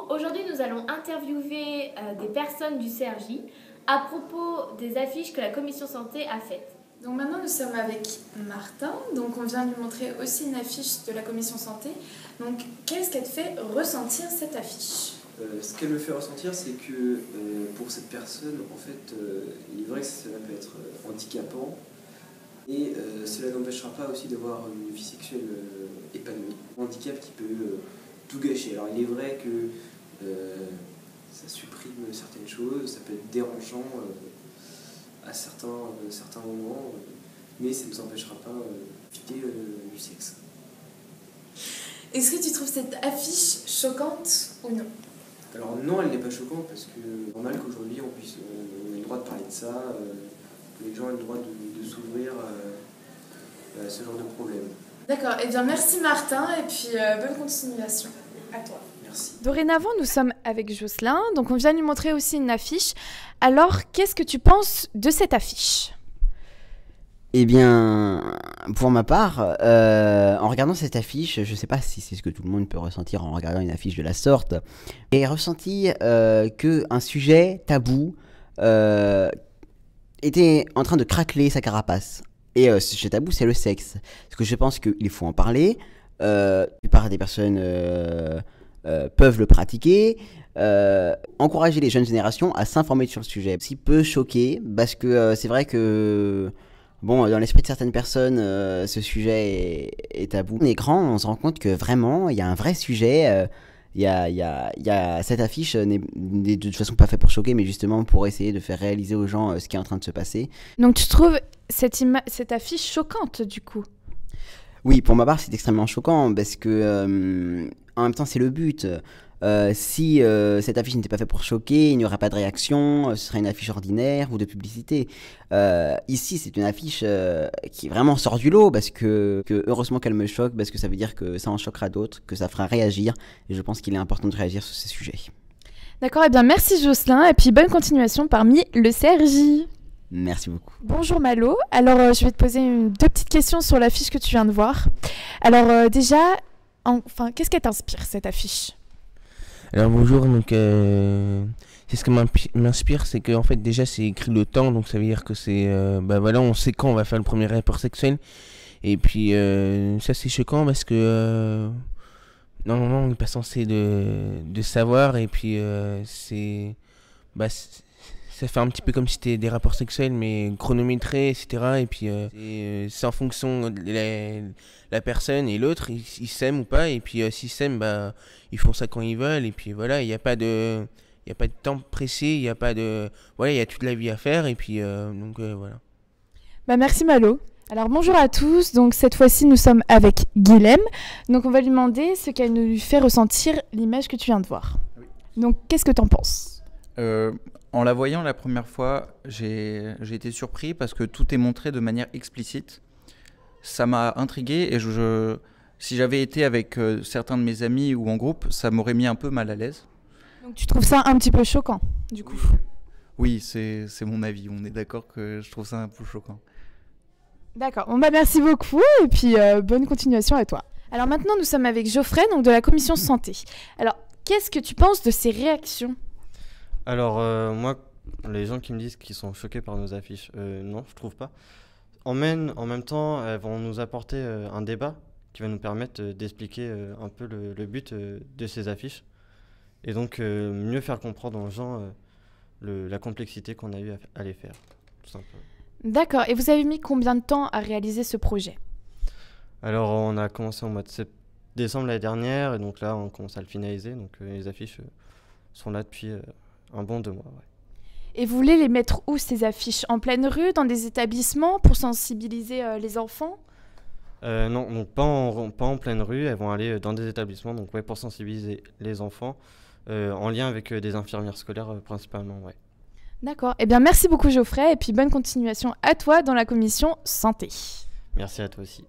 Aujourd'hui nous allons interviewer des personnes du CRJ à propos des affiches que la commission santé a faites. Donc maintenant nous sommes avec Martin, donc on vient lui montrer aussi une affiche de la commission santé. Donc qu'est-ce qu'elle te fait ressentir cette affiche ? Ce qu'elle me fait ressentir, c'est que pour cette personne, en fait, il est vrai que cela peut être handicapant et cela n'empêchera pas aussi d'avoir une vie sexuelle épanouie. Un handicap qui peut tout gâcher. Alors il est vrai que ça supprime certaines choses, ça peut être dérangeant à certains moments, mais ça ne nous empêchera pas d'éviter du sexe. Est-ce que tu trouves cette affiche choquante ou non ? Alors non, elle n'est pas choquante parce que c'est normal qu'aujourd'hui on ait le droit de parler de ça, que les gens aient le droit de s'ouvrir à ce genre de problème. D'accord, et bien merci Martin et puis bonne continuation à toi. Merci. Dorénavant, nous sommes avec Jocelyn, donc on vient lui montrer aussi une affiche. Alors, qu'est-ce que tu penses de cette affiche ? Eh bien, pour ma part, en regardant cette affiche, je ne sais pas si c'est ce que tout le monde peut ressentir en regardant une affiche de la sorte, j'ai ressenti qu'un sujet tabou était en train de craqueler sa carapace. Et ce sujet tabou, c'est le sexe. Parce que je pense qu'il faut en parler. La plupart des personnes peuvent le pratiquer. Encourager les jeunes générations à s'informer sur le sujet. Si peu choqué, parce que c'est vrai que bon, dans l'esprit de certaines personnes, ce sujet est tabou. On est grand, on se rend compte que vraiment, il y a un vrai sujet. Cette affiche n'est de toute façon pas faite pour choquer, mais justement pour essayer de faire réaliser aux gens ce qui est en train de se passer. Donc tu trouves cette affiche choquante du coup ? Oui, pour ma part, c'est extrêmement choquant parce que en même temps, c'est le but. Si cette affiche n'était pas faite pour choquer, il n'y aurait pas de réaction, ce serait une affiche ordinaire ou de publicité. Ici, c'est une affiche qui vraiment sort du lot parce que heureusement qu'elle me choque, parce que ça veut dire que ça en choquera d'autres, que ça fera réagir. Et je pense qu'il est important de réagir sur ces sujets. D'accord, et bien merci Jocelyn, et puis bonne continuation parmi le CRJ. Merci beaucoup. Bonjour Malo, alors je vais te poser deux petites questions sur l'affiche que tu viens de voir. Alors déjà, qu'est-ce qu'elle t'inspire cette affiche ? Alors bonjour, donc c'est ce que m'inspire, c'est que en fait déjà c'est écrit le temps, donc ça veut dire que c'est voilà, on sait quand on va faire le premier rapport sexuel. Et puis ça c'est choquant parce que normalement on n'est pas censé de savoir, et puis ça fait un petit peu comme si c'était des rapports sexuels mais chronométrés, etc. Et puis c'est en fonction de la personne et l'autre, ils s'aiment ou pas, et puis s'ils s'aiment, ils font ça quand ils veulent, et puis voilà, il n'y a pas de temps pressé, il y a pas de voilà, il y a toute la vie à faire, et puis donc voilà. Merci Malo. Alors bonjour à tous, donc cette fois-ci nous sommes avec Guilhem, donc on va lui demander ce qu'elle nous fait ressentir l'image que tu viens de voir. Oui. Donc qu'est-ce que tu en penses ? En la voyant la première fois, j'ai été surpris parce que tout est montré de manière explicite. Ça m'a intrigué et si j'avais été avec certains de mes amis ou en groupe, ça m'aurait mis un peu mal à l'aise. Donc tu trouves ça un petit peu choquant, du coup ? Oui, c'est mon avis. On est d'accord que je trouve ça un peu choquant. D'accord. Bon merci beaucoup et puis bonne continuation à toi. Alors maintenant nous sommes avec Geoffrey, donc de la commission santé. Alors qu'est-ce que tu penses de ces réactions ? Alors moi, les gens qui me disent qu'ils sont choqués par nos affiches, non, je trouve pas. En même temps, elles vont nous apporter un débat qui va nous permettre d'expliquer un peu le but de ces affiches. Et donc mieux faire comprendre aux gens la complexité qu'on a eu à les faire, tout simplement. D'accord, et vous avez mis combien de temps à réaliser ce projet ? Alors on a commencé au mois de décembre l'année dernière, et donc là on commence à le finaliser. Donc les affiches sont là depuis un bon 2 mois. Ouais. Et vous voulez les mettre où ces affiches ? En pleine rue, dans des établissements pour sensibiliser les enfants ? Non, donc pas en pleine rue, elles vont aller dans des établissements, donc ouais, pour sensibiliser les enfants, en lien avec des infirmières scolaires principalement. Ouais. D'accord, et bien merci beaucoup Geoffrey, et puis bonne continuation à toi dans la commission santé. Merci à toi aussi.